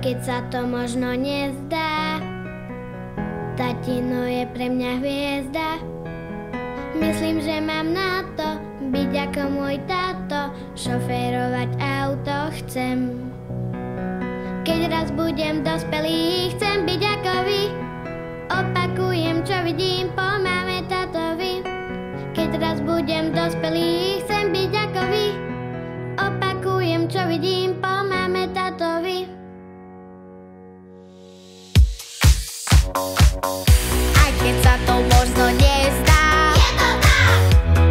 keď sa to možno nezdá. Tatino je pre mňa hviezda. Myslím, že mám na to byť ako môj táto. Šoférovať auto chcem. Keď raz budem dospelý, chcem byť ako vy. Opakujem, čo vidím po mame tátovi. Keď raz budem dospelý, chcem byť ako vy. Opakujem, čo vidím po mame tátovi. Aj keď sa to možno nezdá, je to tak.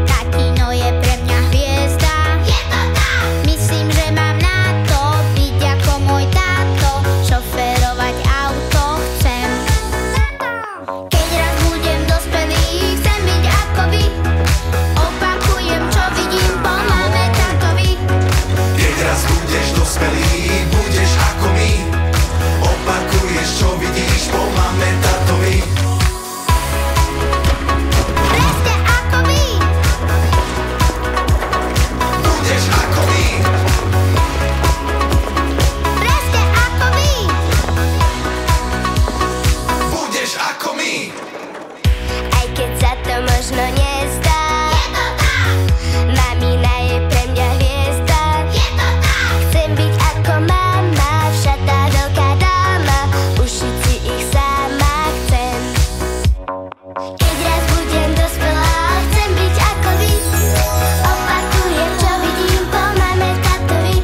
Tatino je pre mňa hviezda, je to tak. Myslím, že mám na to byť ako môj táto. Šoférovať auto chcem. Keď raz budem dospelý, chcem byť ako vy. Opakujem, čo vidím po mame tátovi. Keď raz budeš dospelý, budeš ako my. Opakuješ, čo vidíš po mame tátovi. Presne ako vy. Budeš ako my. Presne ako vy. Budeš ako my. Aj keď sa to možno nezdá, je to tak. Mamina je pre mňa hviezda, je to tak. Chcem byť ako mama, všatá veľká dáma. Ušiť si ich sama chcem. Keď raz budem dospelá, chcem byť ako vy. Opakujem, čo vidím po mame tátovi.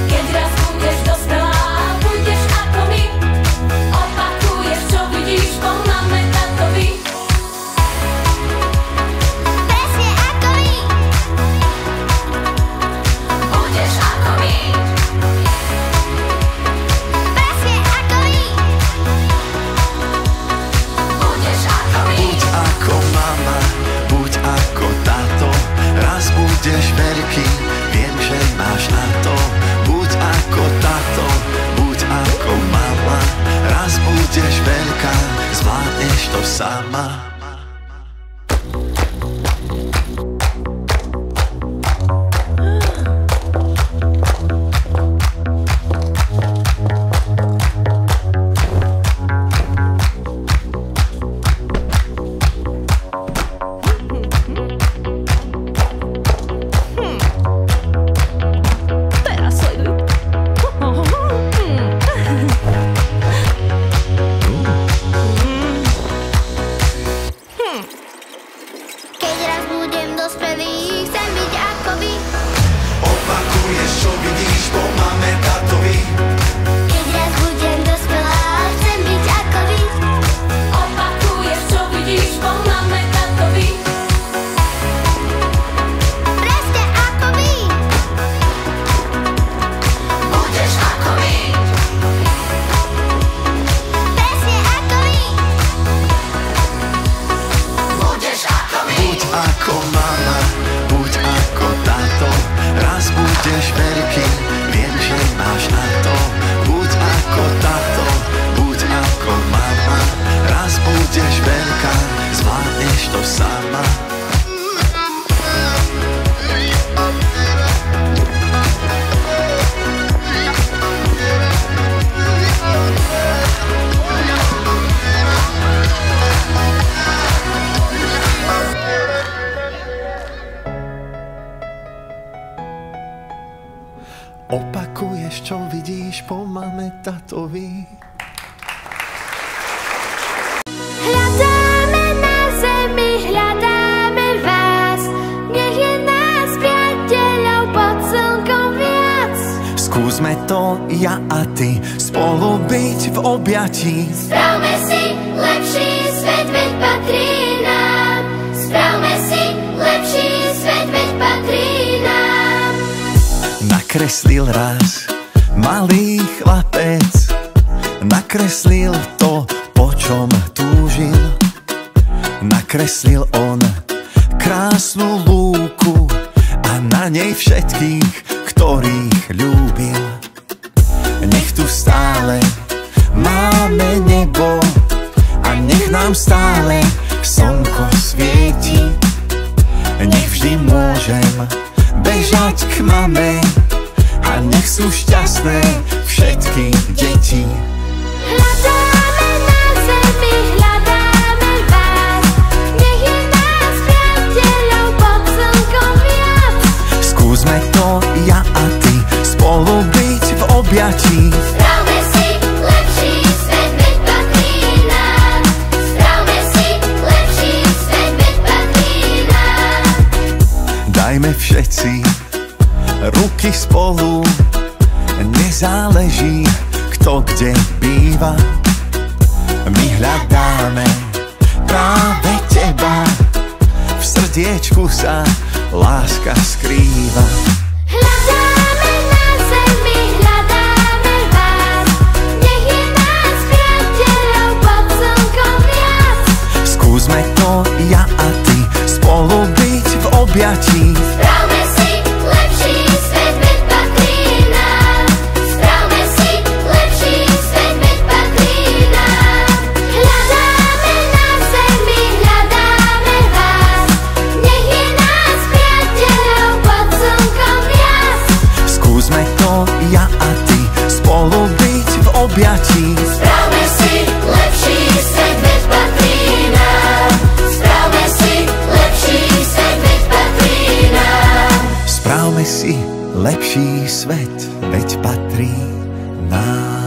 Keď raz budeš dospelá, budeš ako my. Opakuješ, čo vidíš po mame tátovi. Presne ako vy. Budeš ako my. Presne ako vy. Budeš ako my. Buď ako mama, buď ako táto. Raz budeš veľký, viem, že máš na to. Buď ako táto, buď ako mama. Raz budeš veľká, zvládneš to sama. Teraz sleduj. Keď raz budem dospelý, chcem byť ako vy. Opakuješ, čo vidíš po mame tátovi. Keď raz budem dospelá, chcem byť ako vy. Opakuješ, čo vidíš po mame tátovi. Presne ako vy. Budeš ako my. Presne ako vy. Budeš ako my. Buď ako mama, buď ako táto. Raz budeš veľký, viem, že máš na to. Buď ako táto, buď ako mama. Raz budeš veľká, zvládneš to sama. Opakuješ, čo vidíš po mame tátovi. Hľadáme na zemi, hľadáme vás. Nech je nás priateľov pod slnkom viac. Skúsme to ja a ty, spolu byť v objatí. Spravme si lepší svet, veď patrí nám. Spravme si lepší svet, veď patrí nám. Nakreslil raz malý chlapec, nakreslil to, po čom túžil. Nakreslil on krásnu lúku a na nej všetkých, ktorých ľúbil. Nech tu stále máme nebo a nech nám stále slnko svieti. Nech vždy môžem bežať k mame a nech sú šťastní šťastné všetky deti. Hľadáme na zemi, hľadáme vás, nech je nás priateľov pod slnkom viac. Skúsme to ja a ty, spolu byť v objatí. Spravme si lepší svet, veď patrí nám. Spravme si lepší svet, veď patrí nám. Dajme všetci ruky spolu, nezáleží kto kde býva. My hľadáme práve teba, v srdiečku sa láska skrýva. Hľadáme na zemi, hľadáme vás, nech je nás priateľov pod slnkom viac. Skúsme to ja a ty, spolu byť v objatí. Spravme si lepší svet, veď patrí nám. Spravme si lepší svet, veď patrí nám. Hľadáme na zemi, hľadáme vás, nech je nás priateľov pod slnkom viac. Skúsme to ja a ty, spolu byť v objatí. Spravme si lepší svet, veď patrí nám. Spravme si lepší svet, veď patrí nám. Správme si lepší svet, veď patrí nám.